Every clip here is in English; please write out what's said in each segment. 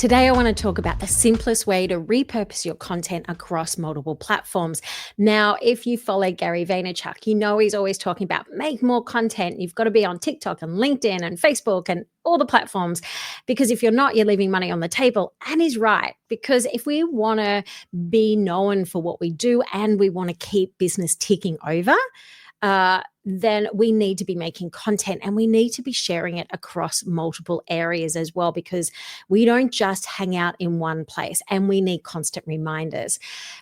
Today, I want to talk about the simplest way to repurpose your content across multiple platforms. Now, if you follow Gary Vaynerchuk, you know he's always talking about make more content. You've got to be on TikTok and LinkedIn and Facebook and all the platforms, because if you're not, you're leaving money on the table. And he's right, because if we want to be known for what we do and we want to keep business ticking over, then we need to be making content and we need to be sharing it across multiple areas as well, because we don't just hang out in one place and we need constant reminders.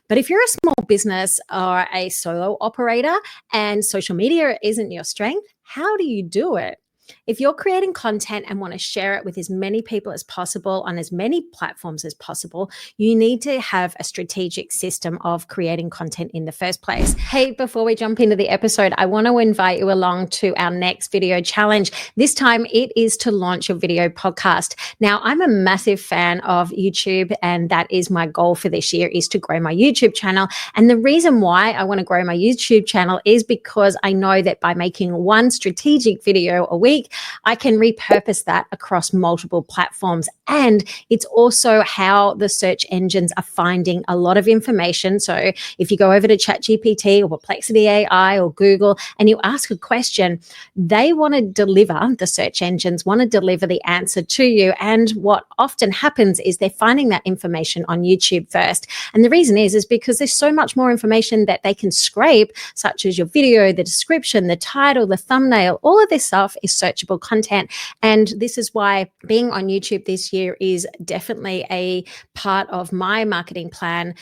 But if you're a small business or a solo operator and social media isn't your strength, how do you do it? If you're creating content and want to share it with as many people as possible on as many platforms as possible, you need to have a strategic system of creating content in the first place. Hey, before we jump into the episode, I want to invite you along to our next video challenge. This time it is to launch your video podcast. Now, I'm a massive fan of YouTube, and that is my goal for this year, is to grow my YouTube channel. And the reason why I want to grow my YouTube channel is because I know that by making one strategic video a week, I can repurpose that across multiple platforms. And it's also how the search engines are finding a lot of information. So if you go over to ChatGPT or Perplexity AI or Google and you ask a question, they want to deliver, the search engines want to deliver the answer to you. And what often happens is they're finding that information on YouTube first. And the reason is because there's so much more information that they can scrape, such as your video, the description, the title, the thumbnail. All of this stuff is searchable content. And this is why being on YouTube this year is definitely a part of my marketing plan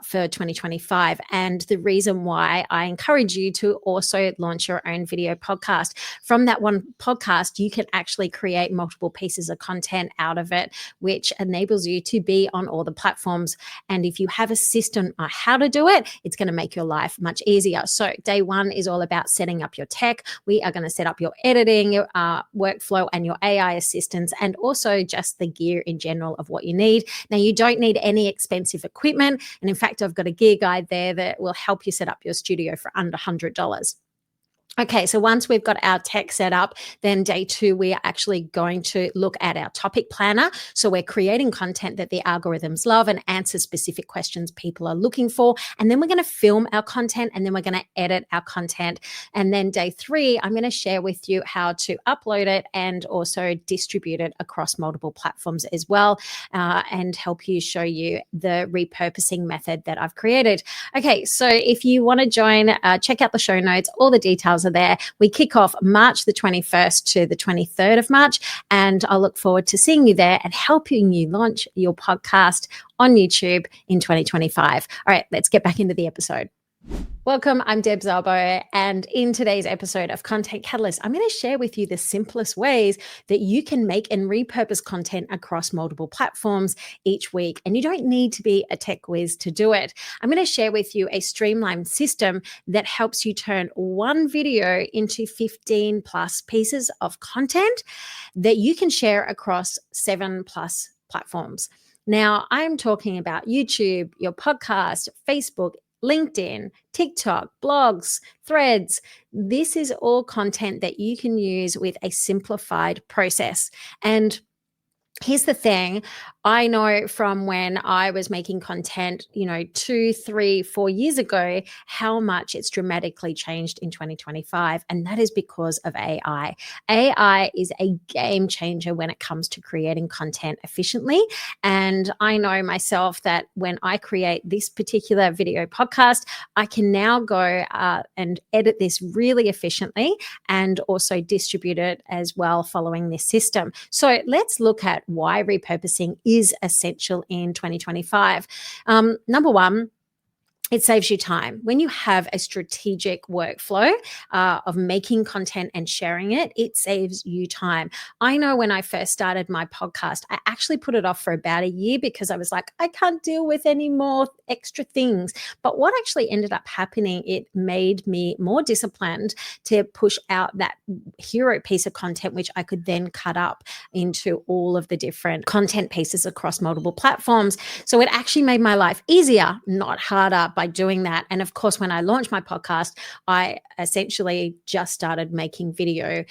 for 2025. And the reason why I encourage you to also launch your own video podcast. From that one podcast, you can actually create multiple pieces of content out of it, which enables you to be on all the platforms. And if you have a system on how to do it, it's going to make your life much easier. So day one is all about setting up your tech. We are going to set up your editing, your workflow and your AI assistants, and also just the gear in general of what you need. Now, you don't need any expensive equipment. And in fact, I've got a gear guide there that will help you set up your studio for under $100. Okay, so once we've got our tech set up, then day two, we are actually going to look at our topic planner. So we're creating content that the algorithms love and answer specific questions people are looking for. And then we're going to film our content, and then we're going to edit our content. And then day three, I'm going to share with you how to upload it and also distribute it across multiple platforms as well, and help you show you the repurposing method that I've created. Okay, so if you want to join, check out the show notes. All the details are there. We kick off March the 21st to the 23rd of March, and I look forward to seeing you there and helping you launch your podcast on YouTube in 2025. All right, let's get back into the episode. Welcome, I'm Deb Szabo, and in today's episode of Content Catalyst, I'm going to share with you the simplest ways that you can make and repurpose content across multiple platforms each week. And you don't need to be a tech whiz to do it. I'm going to share with you a streamlined system that helps you turn one video into 15 plus pieces of content that you can share across 7 plus platforms. Now, I'm talking about YouTube, your podcast, Facebook, LinkedIn, TikTok, blogs, threads. This is all content that you can use with a simplified process. And here's the thing. I know from when I was making content, 2, 3, 4 years ago, how much it's dramatically changed in 2025. And that is because of AI. AI is a game changer when it comes to creating content efficiently. And I know myself that when I create this particular video podcast, I can now go and edit this really efficiently and also distribute it as well following this system. So let's look at why repurposing is essential in 2025. Number one, it saves you time. When you have a strategic workflow of making content and sharing it, it saves you time. I know when I first started my podcast, I actually put it off for about a year because I was like, I can't deal with any more extra things. But what actually ended up happening, it made me more disciplined to push out that hero piece of content, which I could then cut up into all of the different content pieces across multiple platforms. So it actually made my life easier, not harder, by doing that. And of course, when I launched my podcast, I essentially just started making video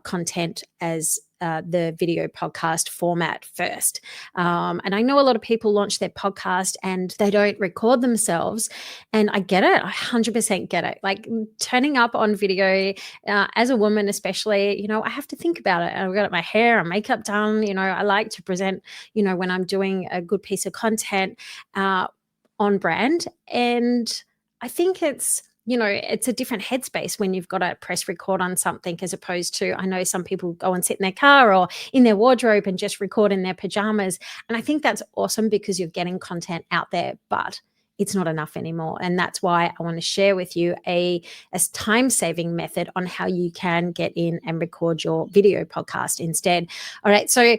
content as the video podcast format first. And I know a lot of people launch their podcast and they don't record themselves. And I get it. I 100% get it. Like turning up on video as a woman, especially, I have to think about it. I've got my hair and makeup done. I like to present, when I'm doing a good piece of content on brand. And I think it's a different headspace when you've got to press record on something as opposed to, I know some people go and sit in their car or in their wardrobe and just record in their pajamas. And I think that's awesome because you're getting content out there, but it's not enough anymore. And that's why I want to share with you a time-saving method on how you can get in and record your video podcast instead. All right. So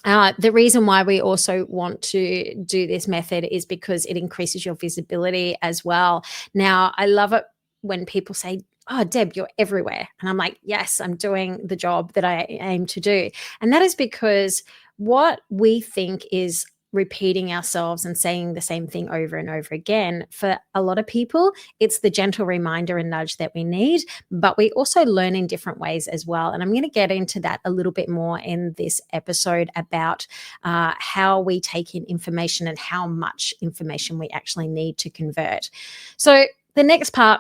the reason why we also want to do this method is because it increases your visibility as well. Now, I love it when people say, "Oh, Deb, you're everywhere." And I'm like, yes, I'm doing the job that I aim to do. And that is because what we think is repeating ourselves and saying the same thing over and over again, for a lot of people, it's the gentle reminder and nudge that we need, but we also learn in different ways as well. And I'm going to get into that a little bit more in this episode about how we take in information and how much information we actually need to convert. So the next part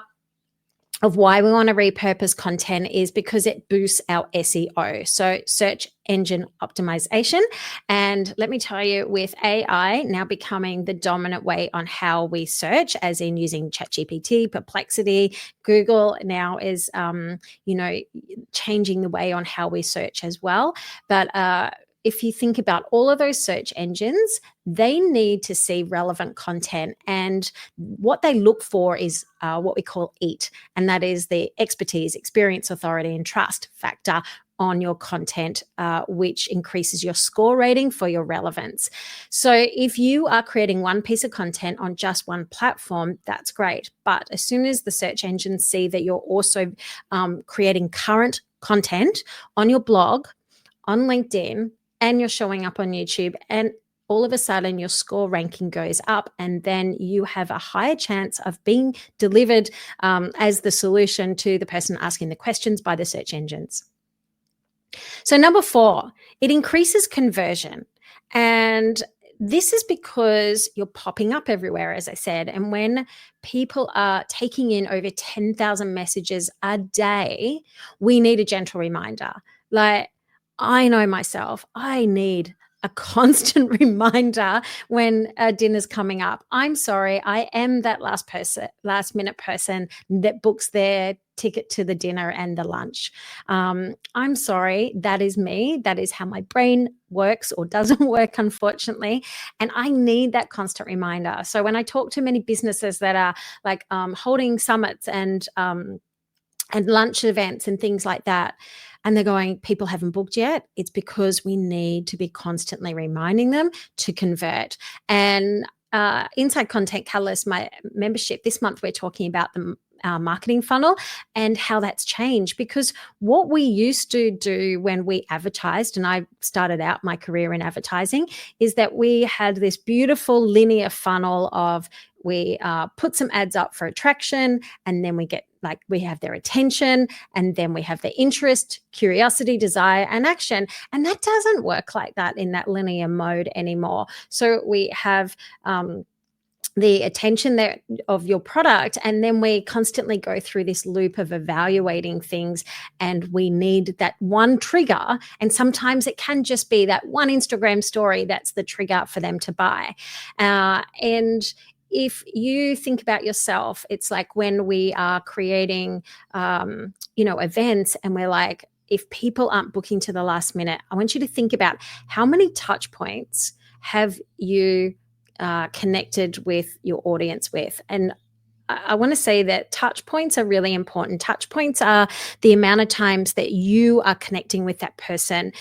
of why we want to repurpose content is because it boosts our SEO, so search engine optimization. And let me tell you, with AI now becoming the dominant way on how we search, as in using ChatGPT, Perplexity, Google now is, changing the way on how we search as well. But if you think about all of those search engines, they need to see relevant content. And what they look for is what we call EAT. And that is the expertise, experience, authority, and trust factor on your content, which increases your score rating for your relevance. So if you are creating one piece of content on just one platform, that's great. But as soon as the search engines see that you're also creating current content on your blog, on LinkedIn, and you're showing up on YouTube, and all of a sudden your score ranking goes up, and then you have a higher chance of being delivered as the solution to the person asking the questions by the search engines. So number 4, it increases conversion. And this is because you're popping up everywhere, as I said. And when people are taking in over 10,000 messages a day, we need a gentle reminder. Like, I know myself, I need a constant reminder when dinner's coming up. I'm sorry, I am that last minute person that books their ticket to the dinner and the lunch. I'm sorry, that is me. That is how my brain works or doesn't work, unfortunately. And I need that constant reminder. So when I talk to many businesses that are like holding summits and lunch events and things like that, and they're going, people haven't booked yet, it's because we need to be constantly reminding them to convert. And Inside Content Catalyst, my membership, this month we're talking about the marketing funnel and how that's changed, because what we used to do when we advertised, and I started out my career in advertising, is that we had this beautiful linear funnel of we put some ads up for attraction, and then we have their attention, and then we have their interest, curiosity, desire, and action. And that doesn't work like that in that linear mode anymore. So we have the attention of your product, and then we constantly go through this loop of evaluating things, and we need that one trigger. And sometimes it can just be that one Instagram story that's the trigger for them to buy. And if you think about yourself, it's like when we are creating, events, and we're like, if people aren't booking to the last minute, I want you to think about how many touch points have you connected with your audience with. And I want to say that touch points are really important. Touch points are the amount of times that you are connecting with that person,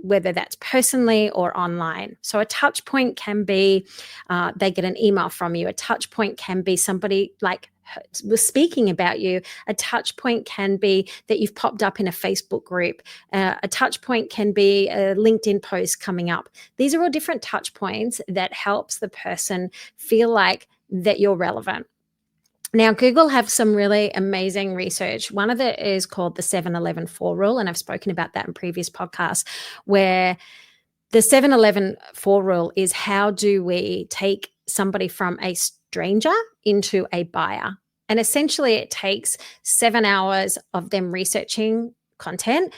whether that's personally or online. So a touch point can be they get an email from you. A touch point can be somebody was speaking about you. A touch point can be that you've popped up in a Facebook group. A touch point can be a LinkedIn post coming up. These are all different touch points that helps the person feel like that you're relevant. Now, Google have some really amazing research. One of it is called the 7-11-4 rule, and I've spoken about that in previous podcasts, where the 7-11-4 rule is how do we take somebody from a stranger into a buyer? And essentially, it takes 7 hours of them researching content,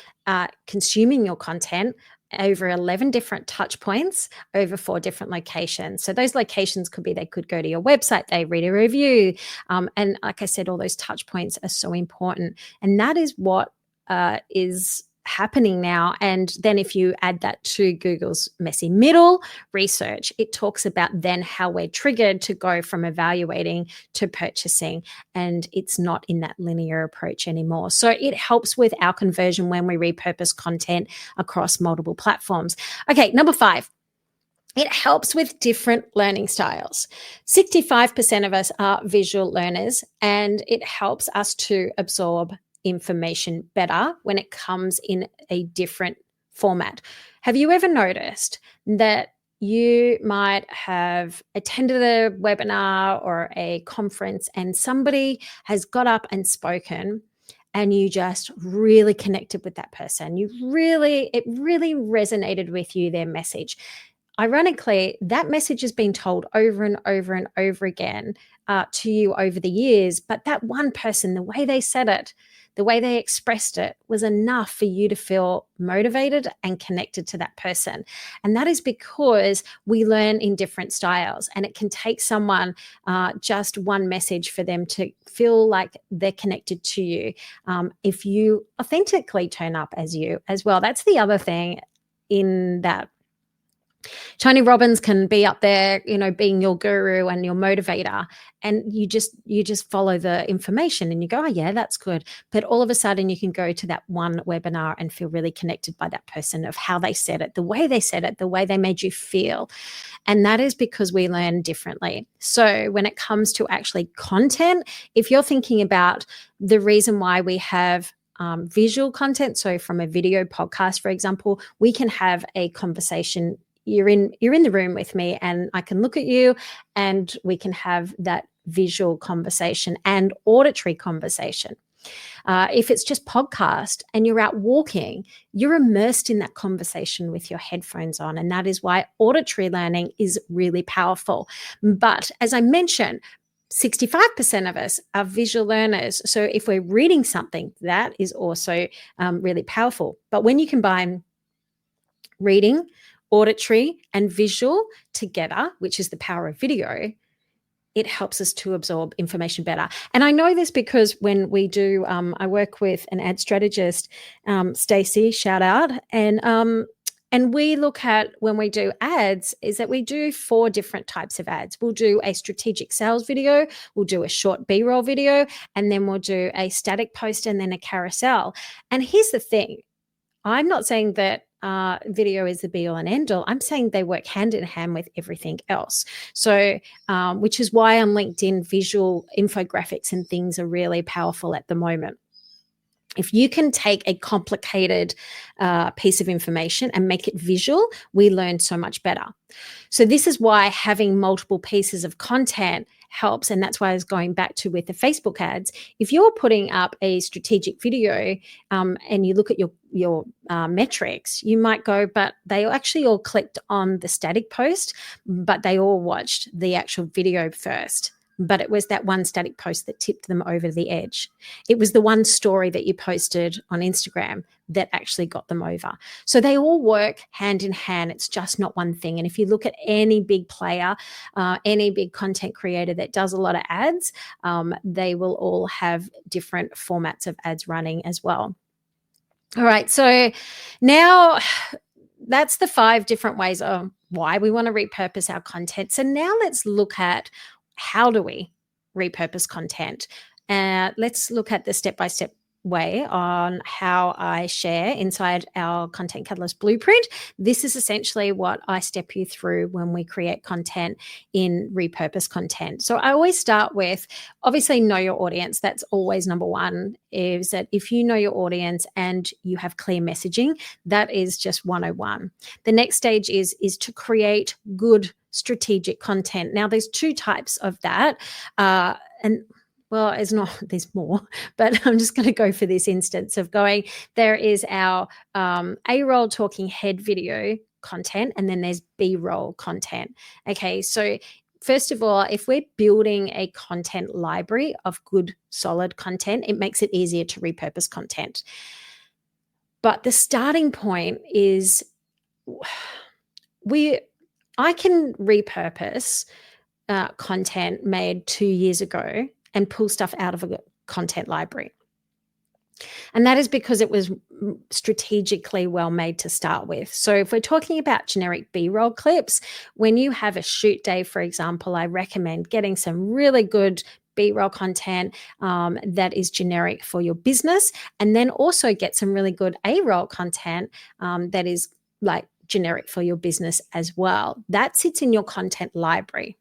consuming your content over 11 different touch points over 4 different locations. So those locations could be, they could go to your website, they read a review. And like I said, all those touch points are so important. And that is what is happening now. And then if you add that to Google's messy middle research, it talks about then how we're triggered to go from evaluating to purchasing, and it's not in that linear approach anymore. So it helps with our conversion when we repurpose content across multiple platforms. Okay, number 5. It helps with different learning styles. 65% of us are visual learners, and it helps us to absorb information better when it comes in a different format. Have you ever noticed that you might have attended a webinar or a conference and somebody has got up and spoken and you just really connected with that person? It really resonated with you, their message. Ironically, that message has been told over and over and over again to you over the years, but that one person, the way they said it, the way they expressed it was enough for you to feel motivated and connected to that person. And that is because we learn in different styles, and it can take someone just one message for them to feel like they're connected to you. If you authentically turn up as you as well, that's the other thing in that. Tony Robbins can be up there, being your guru and your motivator, and you just follow the information and you go, oh yeah, that's good. But all of a sudden you can go to that one webinar and feel really connected by that person, of how they said it, the way they said it, the way they made you feel. And that is because we learn differently. So when it comes to actually content, if you're thinking about the reason why we have visual content, so from a video podcast, for example, we can have a conversation. You're in the room with me and I can look at you and we can have that visual conversation and auditory conversation. If it's just podcast and you're out walking, you're immersed in that conversation with your headphones on. And that is why auditory learning is really powerful. But as I mentioned, 65% of us are visual learners. So if we're reading something, that is also really powerful. But when you combine reading, auditory and visual together, which is the power of video, it helps us to absorb information better. And I know this because when we do, I work with an ad strategist, Stacey, shout out, and we look at, when we do ads, is that we do 4 different types of ads. We'll do a strategic sales video, we'll do a short B-roll video, and then we'll do a static post and then a carousel. And here's the thing, I'm not saying that video is the be all and end all. I'm saying they work hand in hand with everything else. So, which is why on LinkedIn, visual infographics and things are really powerful at the moment. If you can take a complicated piece of information and make it visual, we learn so much better. So this is why having multiple pieces of content helps. And that's why I was going back to with the Facebook ads. If you're putting up a strategic video and you look at your metrics, you might go, but they actually all clicked on the static post, but they all watched the actual video first. But it was that one static post that tipped them over the edge. It was the one story that you posted on Instagram that actually got them over. So they all work hand in hand. It's just not one thing. And if you look at any big player, any big content creator that does a lot of ads, they will all have different formats of ads running as well. All right. So now that's the 5 different ways of why we want to repurpose our content. So now let's look at, how do we repurpose content? Let's look at the step-by-step way on how I share inside our Content Catalyst Blueprint. This is essentially what I step you through when we create content in repurpose content. So I always start with, obviously, know your audience. That's always number one, is that if you know your audience and you have clear messaging, that is just 101. The next stage is to create good strategic content. Now, there's 2 types of that. And well, it's not, there's more, but I'm just going to go for this instance of going, there is our A-roll talking head video content, and then there's B-roll content. Okay, so first of all, if we're building a content library of good, solid content, it makes it easier to repurpose content. But the starting point is I can repurpose content made 2 years ago and pull stuff out of a content library. And that is because it was strategically well made to start with. So if we're talking about generic B-roll clips, when you have a shoot day, for example, I recommend getting some really good B-roll content that is generic for your business, and then also get some really good A-roll content that is like generic for your business as well. That sits in your content library.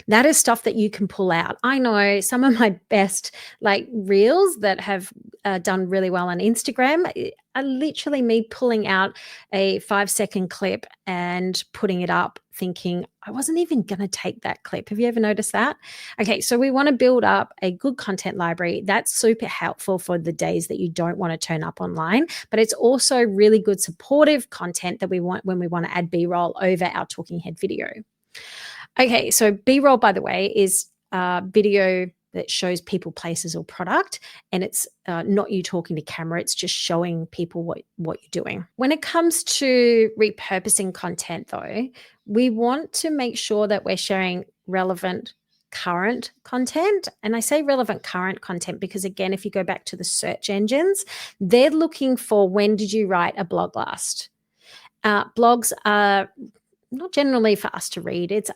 That is stuff that you can pull out. I know some of my best like reels that have done really well on Instagram are literally me pulling out a 5-second clip and putting it up thinking, I wasn't even going to take that clip. Have you ever noticed that? Okay, so we want to build up a good content library. That's super helpful for the days that you don't want to turn up online, but it's also really good supportive content that we want when we want to add B-roll over our talking head video. Okay, so B-roll, by the way, is video that shows people, places, or product, and it's not you talking to camera. It's just showing people what you're doing. When it comes to repurposing content, though, we want to make sure that we're sharing relevant current content. And I say relevant current content because, again, if you go back to the search engines, they're looking for when did you write a blog last? Blogs are not generally for us to read. It's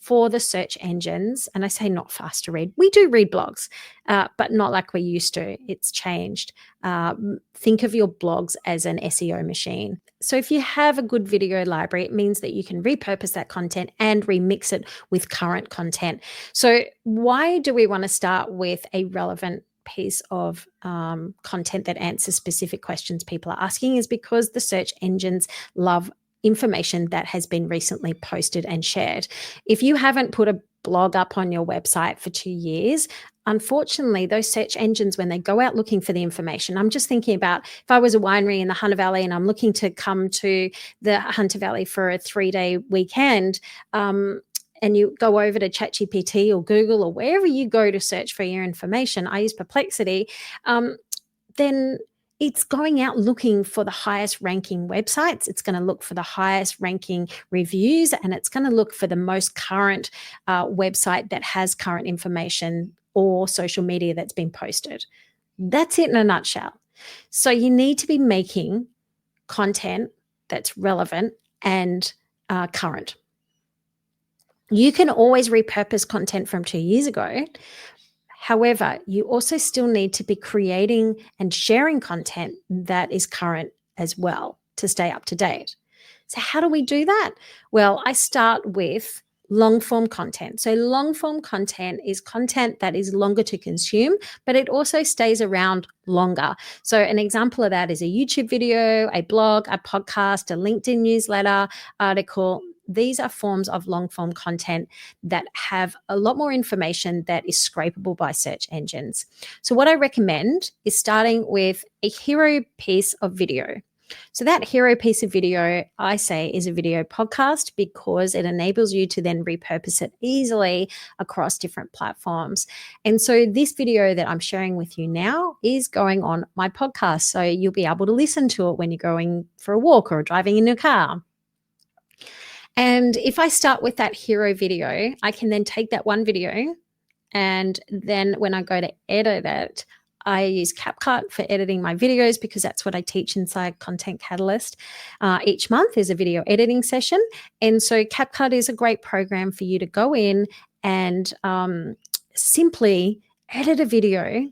for the search engines. And I say not for us to read. We do read blogs, but not like we used to. It's changed. Think of your blogs as an SEO machine. So if you have a good video library, it means that you can repurpose that content and remix it with current content. So why do we want to start with a relevant piece of content that answers specific questions people are asking? Is because the search engines love information that has been recently posted and shared. If you haven't put a blog up on your website for 2 years, unfortunately, those search engines, when they go out looking for the information, I'm just thinking about if I was a winery in the Hunter Valley and I'm looking to come to the Hunter Valley for a 3-day weekend, and you go over to ChatGPT or Google or wherever you go to search for your information, I use Perplexity, then it's going out looking for the highest ranking websites. It's going to look for the highest ranking reviews, and it's going to look for the most current website that has current information or social media that's been posted. That's it in a nutshell. So you need to be making content that's relevant and current. You can always repurpose content from 2 years ago. However, you also still need to be creating and sharing content that is current as well to stay up to date. So how do we do that? Well, I start with long form content. So long form content is content that is longer to consume, but it also stays around longer. So an example of that is a YouTube video, a blog, a podcast, a LinkedIn newsletter, article. These are forms of long form content that have a lot more information that is scrapable by search engines. So what I recommend is starting with a hero piece of video. So that hero piece of video, I say, is a video podcast because it enables you to then repurpose it easily across different platforms. And so this video that I'm sharing with you now is going on my podcast. So you'll be able to listen to it when you're going for a walk or driving in your car. And if I start with that hero video, I can then take that one video, and then when I go to edit it, I use CapCut for editing my videos because that's what I teach inside Content Catalyst. Each month is a video editing session. And so CapCut is a great program for you to go in and simply edit a video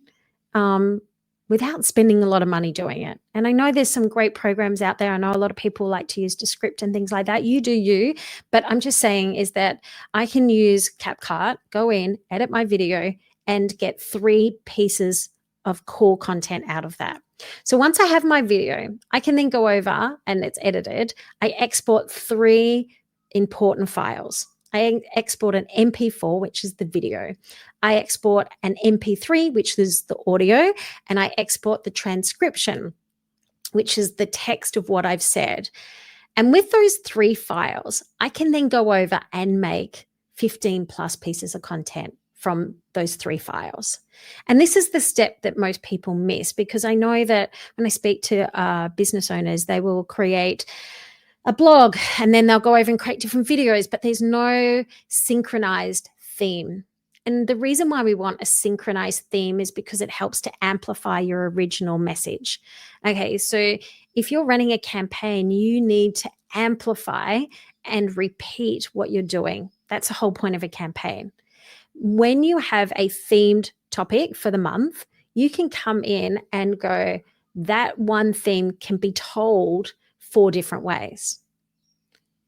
without spending a lot of money doing it. And I know there's some great programs out there. I know a lot of people like to use Descript and things like that. You do you, but I'm just saying is that I can use CapCut, go in, edit my video, and get 3 pieces of cool content out of that. So once I have my video, I can then go over and it's edited. I export 3 important files. I export an MP4, which is the video. I export an MP3, which is the audio, and I export the transcription, which is the text of what I've said. And with those 3 files, I can then go over and make 15 plus pieces of content from those 3 files. And this is the step that most people miss, because I know that when I speak to business owners, they will create a blog and then they'll go over and create different videos, but there's no synchronized theme. And the reason why we want a synchronized theme is because it helps to amplify your original message. Okay, so if you're running a campaign, you need to amplify and repeat what you're doing. That's the whole point of a campaign. When you have a themed topic for the month, you can come in and go, that one theme can be told 4 different ways.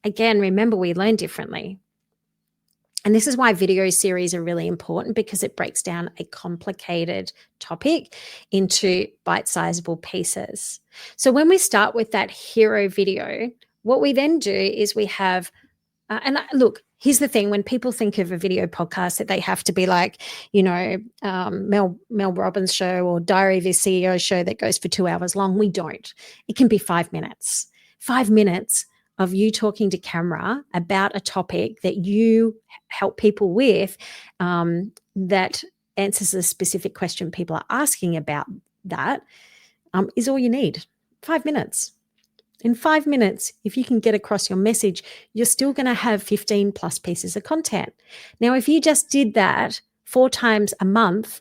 Again, remember, we learn differently. And this is why video series are really important, because it breaks down a complicated topic into bite-sizable pieces. So when we start with that hero video, what we then do is we have, look, here's the thing, when people think of a video podcast, that they have to be like, Mel Robbins' show or Diary of a CEO show that goes for 2 hours long. We don't. It can be 5 minutes. 5 minutes of you talking to camera about a topic that you help people with, that answers a specific question people are asking about that, is all you need. 5 minutes. In 5 minutes, if you can get across your message, you're still going to have 15 plus pieces of content. Now, if you just did that 4 times a month,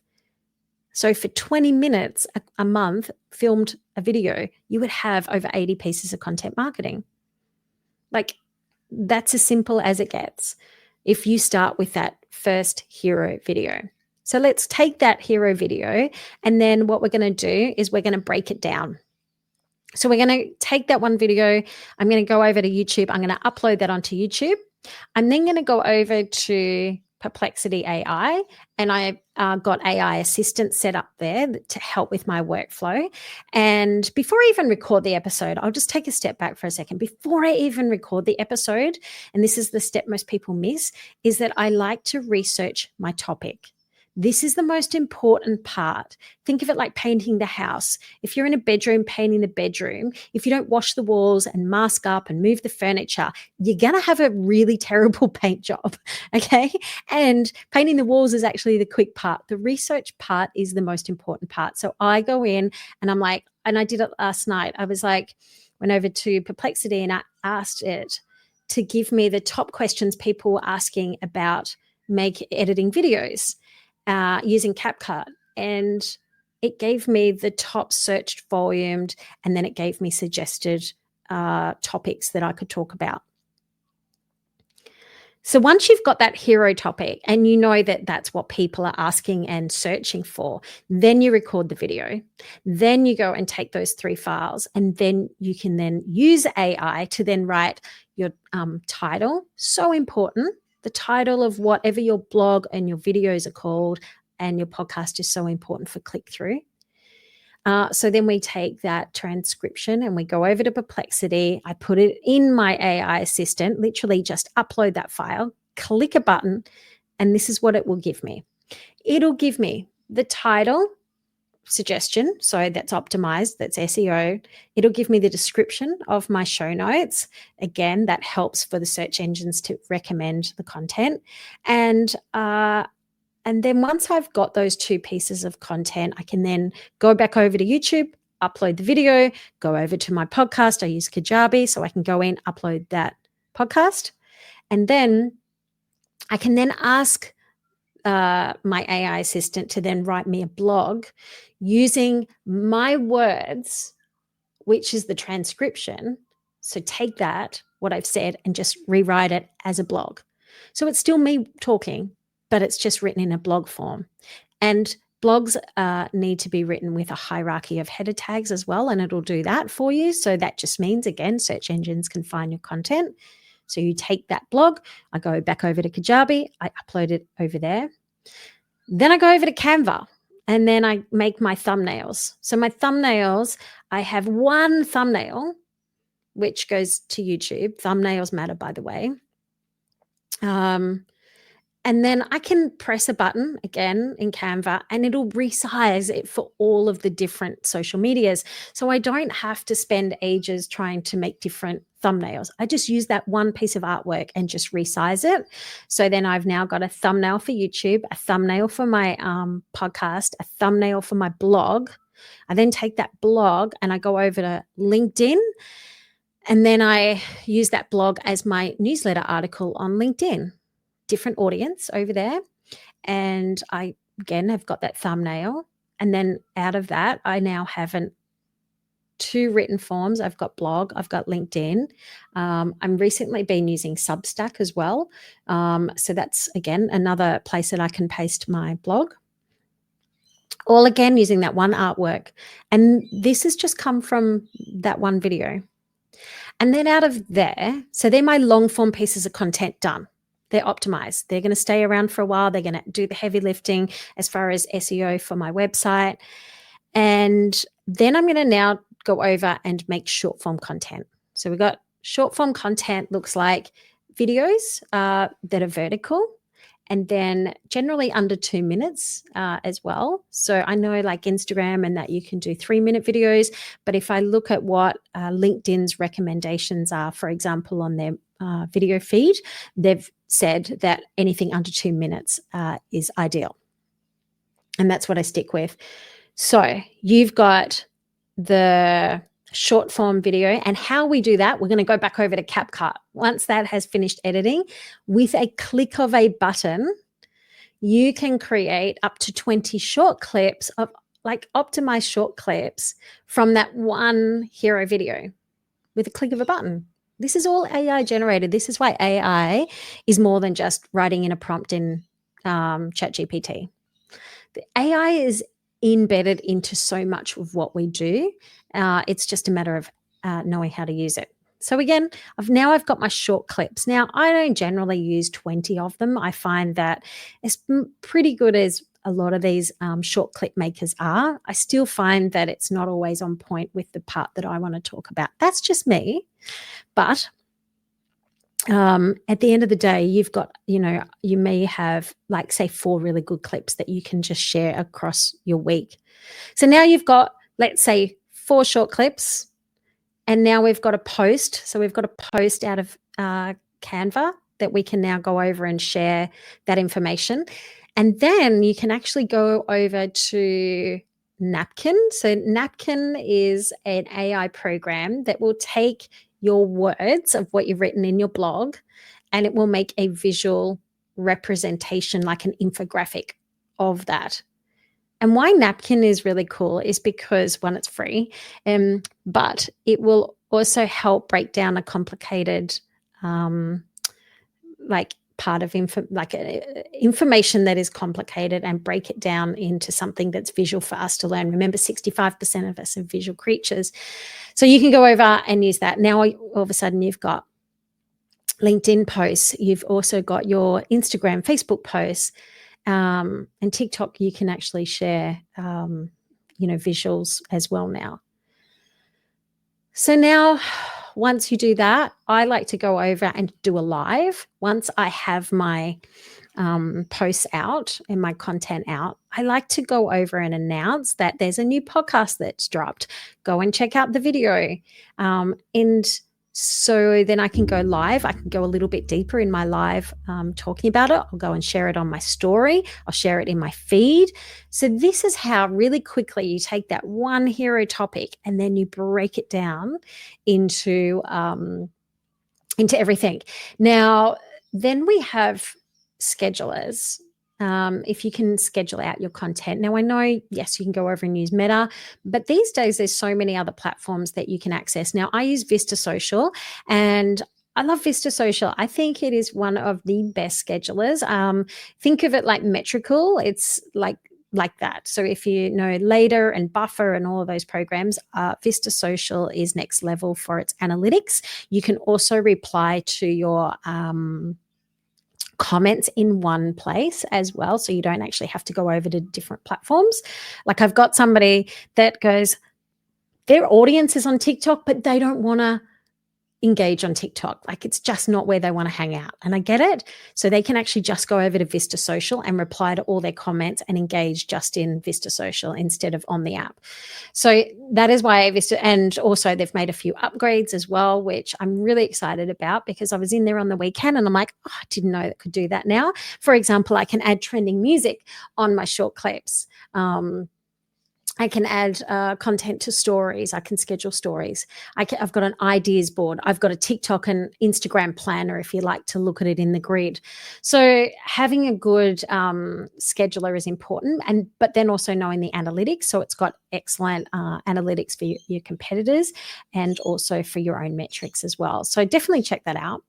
so for 20 minutes a month, filmed a video, you would have over 80 pieces of content marketing. Like, that's as simple as it gets if you start with that first hero video. So let's take that hero video, and then what we're going to do is we're going to break it down. So we're going to take that one video. I'm going to go over to YouTube. I'm going to upload that onto YouTube. I'm then going to go over to Perplexity AI, and I got AI Assistant set up there to help with my workflow. And before I even record the episode, I'll just take a step back for a second. Before I even record the episode, and this is the step most people miss, is that I like to research my topic. This is the most important part. Think of it like painting the house. If you're in a bedroom, painting the bedroom, if you don't wash the walls and mask up and move the furniture, you're going to have a really terrible paint job, okay? And painting the walls is actually the quick part. The research part is the most important part. So I go in and I'm like, and I did it last night. I was like, went over to Perplexity and I asked it to give me the top questions people were asking about editing videos. Using CapCut, and it gave me the top searched volumed, and then it gave me suggested topics that I could talk about. So once you've got that hero topic and you know that that's what people are asking and searching for, then you record the video. Then you go and take those 3 files, and then you can then use AI to then write your title. So important. The title of whatever your blog and your videos are called and your podcast is so important for click-through. So then we take that transcription and we go over to Perplexity. I put it in my AI assistant, literally just upload that file, click a button, and this is what it will give me. It'll give me the title suggestion, so that's optimized, that's SEO. It'll give me the description of my show notes. Again, that helps for the search engines to recommend the content. And then once I've got those 2 pieces of content, I can then go back over to YouTube, upload the video, go over to my podcast. I use Kajabi, so I can go in, upload that podcast, and then I can then ask my AI assistant to then write me a blog using my words, which is the transcription. So take that, what I've said, and just rewrite it as a blog. So it's still me talking, but it's just written in a blog form. And blogs need to be written with a hierarchy of header tags as well, and it'll do that for you. So that just means, again, search engines can find your content. So you take that blog, I go back over to Kajabi, I upload it over there. Then I go over to Canva, and then I make my thumbnails. So my thumbnails, I have one thumbnail, which goes to YouTube. Thumbnails matter, by the way. And then I can press a button again in Canva and it'll resize it for all of the different social medias. So I don't have to spend ages trying to make different thumbnails. I just use that one piece of artwork and just resize it. So then I've now got a thumbnail for YouTube, a thumbnail for my podcast, a thumbnail for my blog. I then take that blog and I go over to LinkedIn, and then I use that blog as my newsletter article on LinkedIn. Different audience over there. And I, again, have got that thumbnail. And then out of that, I now have two written forms. I've got blog, I've got LinkedIn. I'm recently been using Substack as well. So that's, again, another place that I can paste my blog. All again, using that one artwork. And this has just come from that one video. And then out of there, so they're my long form pieces of content done. They're optimized. They're going to stay around for a while. They're going to do the heavy lifting as far as SEO for my website. And then I'm going to now go over and make short form content. So we've got short form content looks like videos that are vertical, and then generally under 2 minutes as well. So I know like Instagram and that you can do 3-minute videos, but if I look at what LinkedIn's recommendations are, for example, on their video feed, they've said that anything under 2 minutes is ideal. And that's what I stick with. So you've got the short form video, and how we do that, we're going to go back over to CapCut. Once that has finished editing, with a click of a button, you can create up to 20 short clips of like optimized short clips from that one hero video with a click of a button. This is all AI generated. This is why AI is more than just writing in a prompt in ChatGPT. The AI is embedded into so much of what we do. It's just a matter of knowing how to use it. So again, I've got my short clips. Now, I don't generally use 20 of them. I find that it's pretty good as a lot of these short clip makers are. I still find that it's not always on point with the part that I want to talk about. That's just me. But at the end of the day, you've got, you may have like say 4 really good clips that you can just share across your week. So now you've got, let's say 4 short clips, and now we've got a post. So we've got a post out of Canva that we can now go over and share that information. And then you can actually go over to Napkin. So Napkin is an AI program that will take your words of what you've written in your blog, and it will make a visual representation, like an infographic of that. And why Napkin is really cool is because, one, it's free, but it will also help break down a complicated like part of information that is complicated and break it down into something that's visual for us to learn. Remember, 65% of us are visual creatures. So you can go over and use that. Now, all of a sudden, you've got LinkedIn posts. You've also got your Instagram, Facebook posts, and TikTok. You can actually share, visuals as well now. So now, once you do that, I like to go over and do a live. Once I have my posts out and my content out, I like to go over and announce that there's a new podcast that's dropped. Go and check out the video. And so then I can go live. I can go a little bit deeper in my live talking about it. I'll go and share it on my story. I'll share it in my feed. So this is how really quickly you take that one hero topic and then you break it down into everything. Now, then we have schedulers. If you can schedule out your content. Now, I know, yes, you can go over and use Meta, but these days there's so many other platforms that you can access. Now, I use Vista Social, and I love Vista Social. I think it is one of the best schedulers. Think of it like Metrical. It's like that. So if you know Later and Buffer and all of those programs, Vista Social is next level for its analytics. You can also reply to your comments in one place as well, so you don't actually have to go over to different platforms. Like I've got somebody that goes, their audience is on TikTok, but they don't want to engage on TikTok. Like, it's just not where they want to hang out. And I get it. So they can actually just go over to Vista Social and reply to all their comments and engage just in Vista Social instead of on the app. So that is why Vista, and also they've made a few upgrades as well, which I'm really excited about, because I was in there on the weekend and I'm like, oh, I didn't know that could do that now. For example, I can add trending music on my short clips. I can add content to stories. I can schedule stories. I've got an ideas board. I've got a TikTok and Instagram planner if you like to look at it in the grid. So having a good scheduler is important, but then also knowing the analytics. So it's got excellent analytics for your competitors and also for your own metrics as well. So definitely check that out.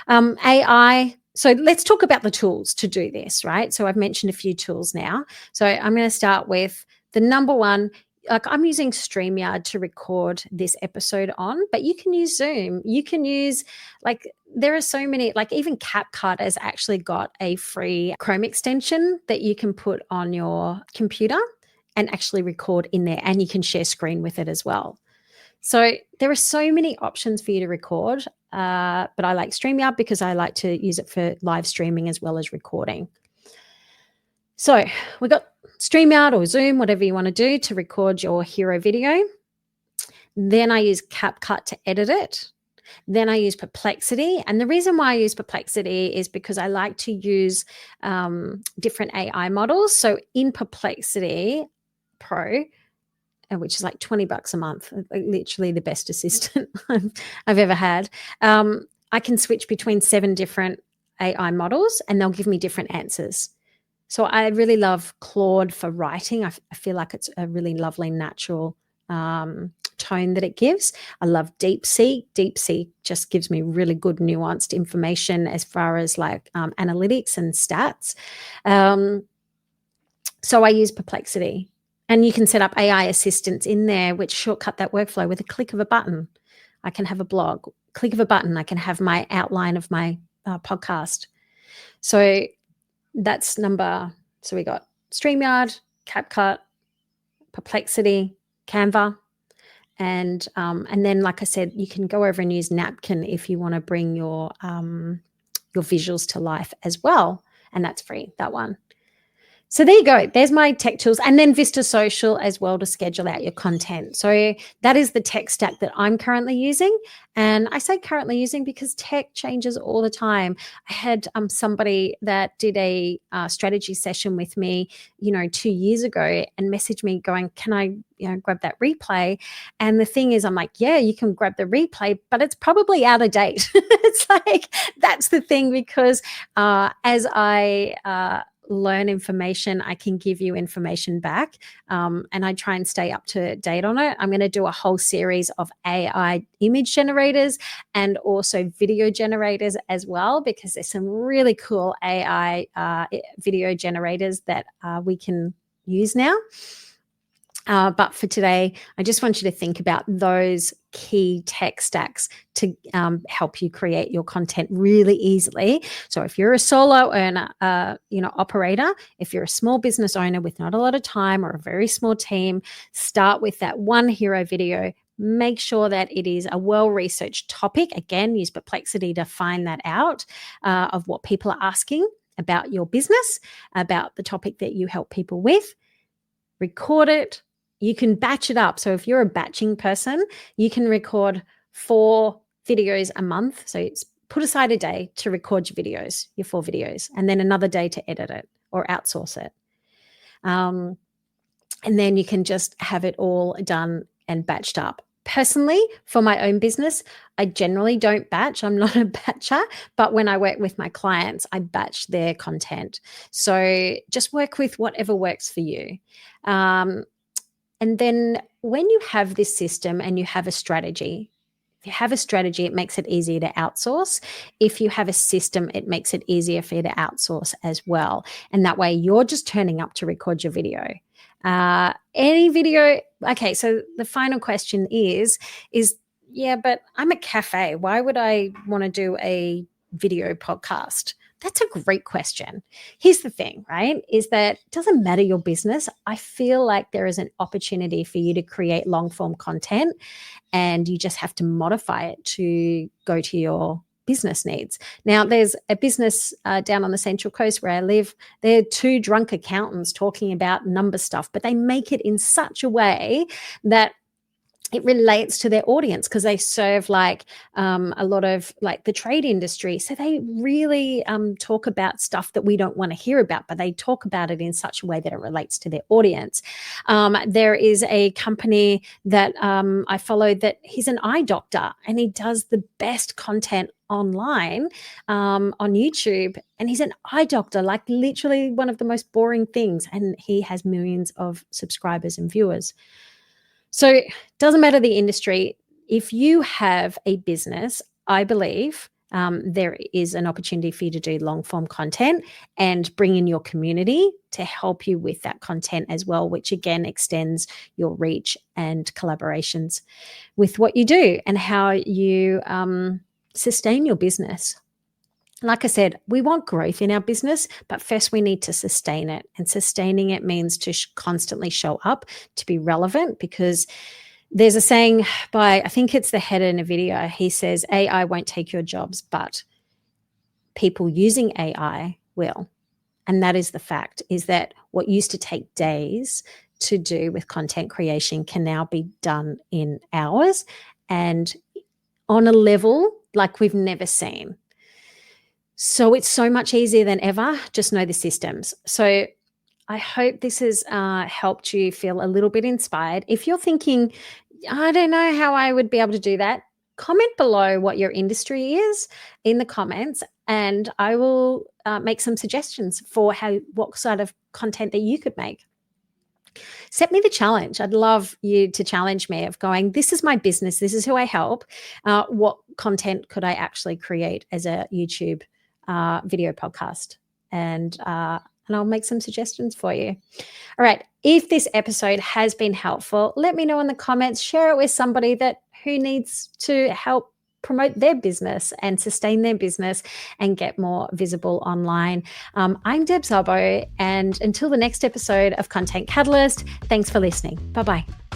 AI. So let's talk about the tools to do this, right? So I've mentioned a few tools now. So I'm going to start with the number one. Like, I'm using StreamYard to record this episode on, but you can use Zoom. You can use, like, there are so many, like even CapCut has actually got a free Chrome extension that you can put on your computer and actually record in there, and you can share screen with it as well. So there are so many options for you to record, but I like StreamYard because I like to use it for live streaming as well as recording. So we got StreamYard or Zoom, whatever you want to do to record your hero video. Then I use CapCut to edit it. Then I use Perplexity. And the reason why I use Perplexity is because I like to use different AI models. So in Perplexity Pro, which is like $20 a month, literally the best assistant I've ever had, I can switch between 7 different AI models and they'll give me different answers. So I really love Claude for writing. I feel like it's a really lovely, natural tone that it gives. I love DeepSeek. DeepSeek just gives me really good, nuanced information as far as like analytics and stats. So I use Perplexity. And you can set up AI assistants in there, which shortcut that workflow with a click of a button. I can have a blog. Click of a button, I can have my outline of my podcast. So that's so we got StreamYard, CapCut, Perplexity, Canva, and then, like I said, you can go over and use Napkin if you want to bring your visuals to life as well, and that's free, that one. So there you go. There's my tech tools, and then Vista Social as well to schedule out your content. So that is the tech stack that I'm currently using. And I say currently using because tech changes all the time. I had somebody that did a strategy session with me, 2 years ago, and messaged me going, can I grab that replay? And the thing is, I'm like, yeah, you can grab the replay, but it's probably out of date. It's like, that's the thing, because as I learn information, I can give you information back, and I try and stay up to date on it. I'm going to do a whole series of AI image generators and also video generators as well, because there's some really cool AI video generators that we can use now. But for today, I just want you to think about those key tech stacks to help you create your content really easily. So if you're a solo earner, operator, if you're a small business owner with not a lot of time or a very small team, start with that one hero video. Make sure that it is a well-researched topic. Again, use Perplexity to find that out of what people are asking about your business, about the topic that you help people with. Record it. You can batch it up. So if you're a batching person, you can record 4 videos a month. So put aside a day to record your 4 videos, and then another day to edit it or outsource it. And then you can just have it all done and batched up. Personally, for my own business, I generally don't batch. I'm not a batcher, but when I work with my clients, I batch their content. So just work with whatever works for you. And then when you have this system and you have a strategy, if you have a strategy, it makes it easier to outsource. If you have a system, it makes it easier for you to outsource as well. And that way you're just turning up to record your video. Any video. Okay, so the final question is, yeah, but I'm a cafe. Why would I want to do a video podcast? That's a great question. Here's the thing, right? Is that it doesn't matter your business. I feel like there is an opportunity for you to create long form content, and you just have to modify it to go to your business needs. Now, there's a business down on the Central Coast where I live. They're two drunk accountants talking about number stuff, but they make it in such a way that it relates to their audience, because they serve like a lot of like the trade industry. So they really talk about stuff that we don't want to hear about, but they talk about it in such a way that it relates to their audience. There is a company that I follow that he's an eye doctor, and he does the best content online on YouTube, and he's an eye doctor, like literally one of the most boring things, and he has millions of subscribers and viewers. So it doesn't matter the industry. If you have a business, I believe there is an opportunity for you to do long form content and bring in your community to help you with that content as well, which again extends your reach and collaborations with what you do and how you sustain your business. Like I said, we want growth in our business, but first we need to sustain it. And sustaining it means to constantly show up, to be relevant, because there's a saying by, I think it's the head in a video. He says, AI won't take your jobs, but people using AI will. And that is the fact, is that what used to take days to do with content creation can now be done in hours and on a level like we've never seen. So it's so much easier than ever. Just know the systems. So I hope this has helped you feel a little bit inspired. If you're thinking, I don't know how I would be able to do that, comment below what your industry is in the comments, and I will make some suggestions for what sort of content that you could make. Set me the challenge. I'd love you to challenge me of going, this is my business, this is who I help. What content could I actually create as a YouTube video podcast? And I'll make some suggestions for you. All right. If this episode has been helpful, let me know in the comments. Share it with somebody who needs to help promote their business and sustain their business and get more visible online. I'm Deb Szabo, and until the next episode of Content Catalyst, thanks for listening. Bye-bye.